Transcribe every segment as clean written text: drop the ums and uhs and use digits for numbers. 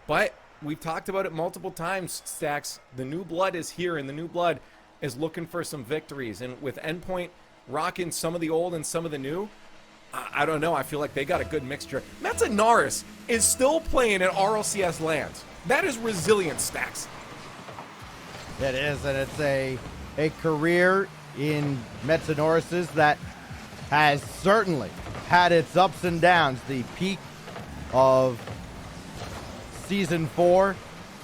But we've talked about it multiple times, Stacks. The new blood is here, and the new blood is looking for some victories. And with Endpoint rocking some of the old and some of the new, I don't know. I feel like they got a good mixture. Metanoris is still playing at RLCS lands. That is resilient, Stacks. It is, and it's a career in Metanoris's that has certainly had its ups and downs. The peak of Season 4,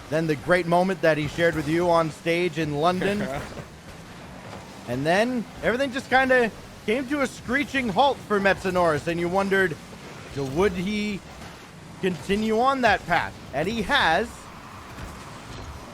then the great moment that he shared with you on stage in London. And then everything just kind of came to a screeching halt for Metanoris, and you wondered, would he continue on that path? And he has,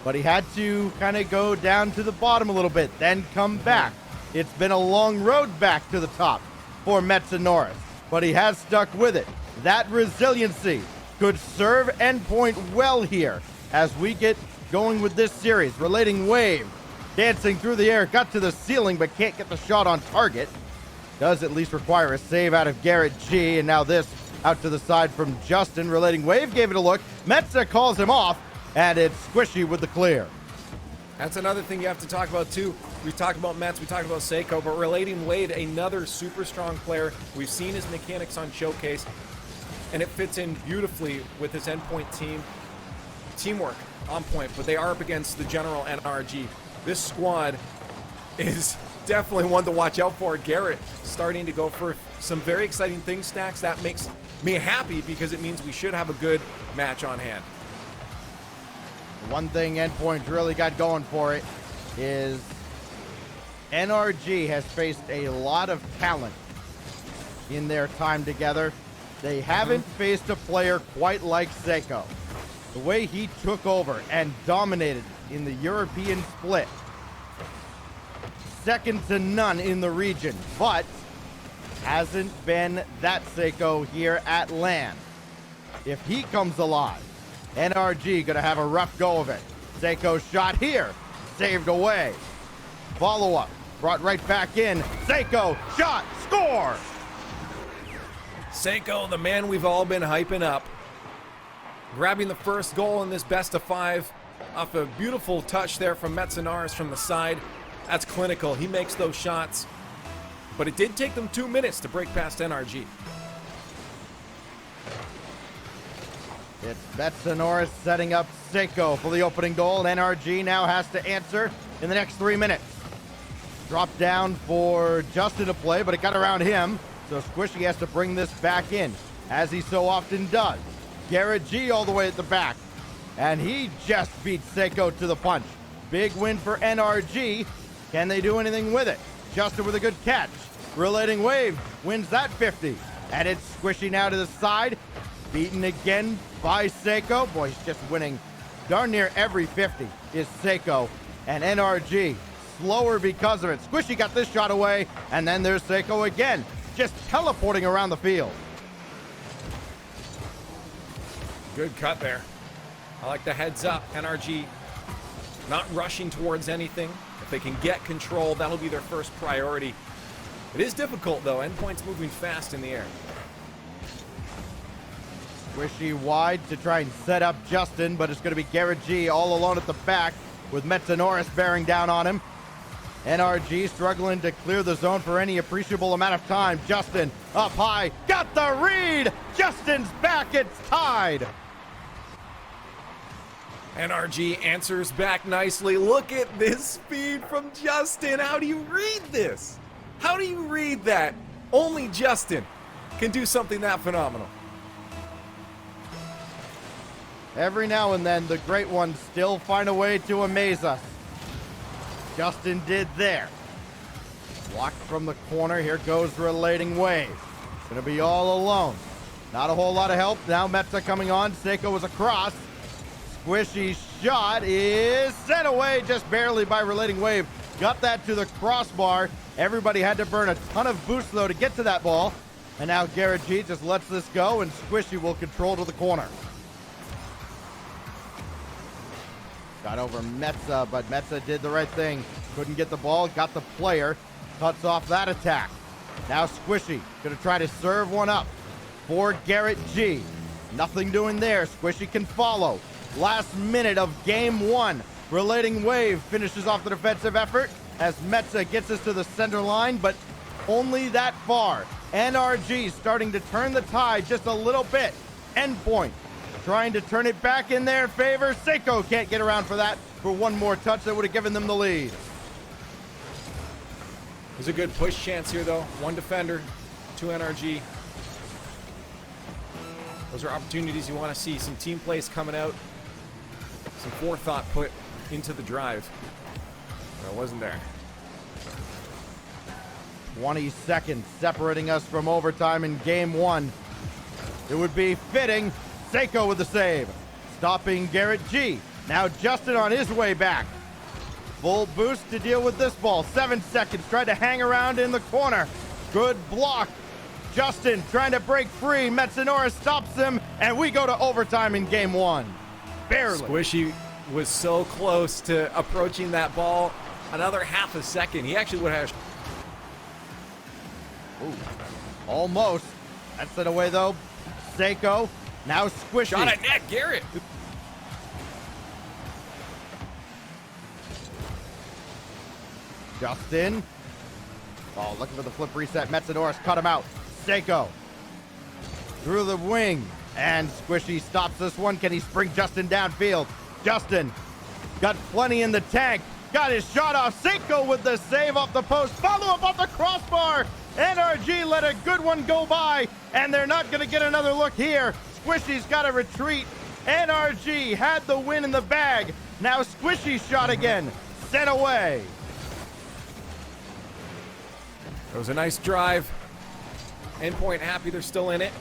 but he had to kind of go down to the bottom a little bit, then come back. It's been a long road back to the top for Metanoris, but he has stuck with it. That resiliency could serve Endpoint well here as we get going with this series. Relating Wave, dancing through the air, got to the ceiling but can't get the shot on target. Does at least require a save out of Garrett G, and now this out to the side from Justin. Relating Wave gave it a look. Metza calls him off, and it's Squishy with the clear. That's another thing you have to talk about, too. We talked about Mets, we talked about Seiko, but Relating Wade, another super strong player. We've seen his mechanics on Showcase, and it fits in beautifully with his Endpoint team. Teamwork on point, but they are up against the General NRG. This squad is definitely one to watch out for. Garrett starting to go for some very exciting things, Stacks. That makes me happy because it means we should have a good match on hand. One thing Endpoint's really got going for it is NRG has faced a lot of talent in their time together. They haven't faced a player quite like Seiko. The way he took over and dominated in the European split, second to none in the region, but hasn't been that Seiko here at LAN. If he comes alive, NRG gonna have a rough go of it. Seiko shot here, saved away. Follow-up, brought right back in. Seiko shot, score! Seiko, the man we've all been hyping up, grabbing the first goal in this best of 5 off a beautiful touch there from Metanoris from the side. That's clinical. He makes those shots, but it did take them 2 minutes to break past NRG. It's Metanoris setting up Seiko for the opening goal, and NRG now has to answer in the next 3 minutes. Drop down for Justin to play, but it got around him, so Squishy has to bring this back in, as he so often does. Garrett G all the way at the back, and he just beat Seiko to the punch. Big win for NRG. Can they do anything with it? Justin with a good catch. Relating Wave wins that 50, and it's Squishy now to the side. Beaten again by Seiko. Boy, he's just winning darn near every 50 is Seiko, and NRG slower because of it. Squishy got this shot away, and then there's Seiko again, just teleporting around the field. Good cut there. I like the heads up. NRG not rushing towards anything. If they can get control, that'll be their first priority. It is difficult, though. Endpoint's moving fast in the air. Squishy wide to try and set up Justin, but it's going to be Garrett G all alone at the back with Metanoris bearing down on him. NRG struggling to clear the zone for any appreciable amount of time. Justin up high, got the read! Justin's back, it's tied! NRG answers back nicely. Look at this speed from Justin. How do you read this? How do you read that? Only Justin can do something that phenomenal. Every now and then, the great ones still find a way to amaze us. Justin did there. Blocked from the corner. Here goes Relating Wave. Gonna be all alone. Not a whole lot of help. Now Metza coming on. Seiko was across. Squishy's shot is set away just barely by Relating Wave. Got that to the crossbar. Everybody had to burn a ton of boost, though, to get to that ball. And now Garrett G just lets this go, and Squishy will control to the corner. Got over Metza, but Metza did the right thing. Couldn't get the ball, got the player. Cuts off that attack. Now Squishy gonna try to serve one up for Garrett G. Nothing doing there. Squishy can follow. last minute of game one. Relating Wave finishes off the defensive effort as Metza gets us to the center line, but only that far. NRG starting to turn the tide just a little bit. Endpoint trying to turn it back in their favor. Seiko can't get around for that for one more touch that would have given them the lead. There's a good push chance here, though. One defender, 2 NRG. Those are opportunities you want to see. Some team plays coming out. Some forethought put into the drive. That wasn't there. 20 seconds separating us from overtime in game one. It would be fitting. Seiko with the save. Stopping Garrett G. Now Justin on his way back. Full boost to deal with this ball. 7 seconds. Tried to hang around in the corner. Good block. Justin trying to break free. Metsanora stops him, and we go to overtime in game one. Barely. Squishy was so close to approaching that ball. Another half a second. He actually would have. Ooh, almost. That's it away, though. Seiko. Now Squishy. Shot at net, Garrett. Justin. Oh, looking for the flip reset. Metsanora cut him out. Seiko. Through the wing. And Squishy stops this one. Can he spring Justin downfield? Justin got plenty in the tank. Got his shot off. Seiko with the save off the post. Follow up off the crossbar. NRG let a good one go by. And they're not going to get another look here. Squishy's got to retreat. NRG had the win in the bag. Now Squishy's shot again. Sent away. It was a nice drive. Endpoint happy they're still in it.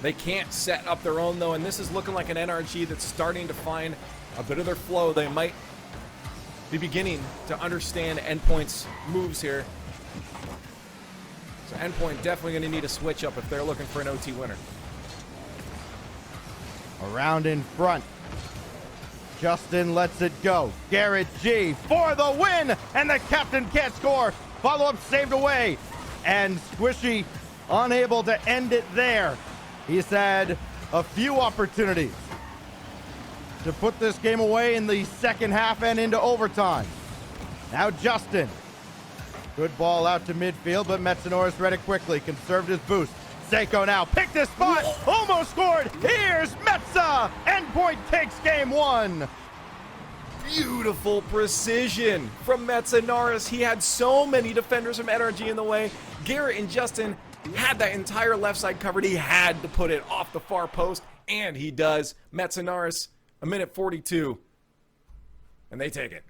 They can't set up their own, though, and this is looking like an NRG that's starting to find a bit of their flow. They might be beginning to understand Endpoint's moves here. So Endpoint definitely going to need a switch up if they're looking for an OT winner. Around in front. Justin lets it go. Garrett G for the win, and the captain can't score. Follow-up saved away, and Squishy unable to end it there. He's had a few opportunities to put this game away in the second half and into overtime. Now Justin. Good ball out to midfield, but Metsanoris read it quickly. Conserved his boost. Seiko now picked his spot. Almost scored. Here's Metza. Endpoint takes game one. Beautiful precision from Metsanoris. He had so many defenders from NRG in the way. Garrett and Justin had that entire left side covered. He had to put it off the far post, and he does. Metsanoris, 1:42, and they take it.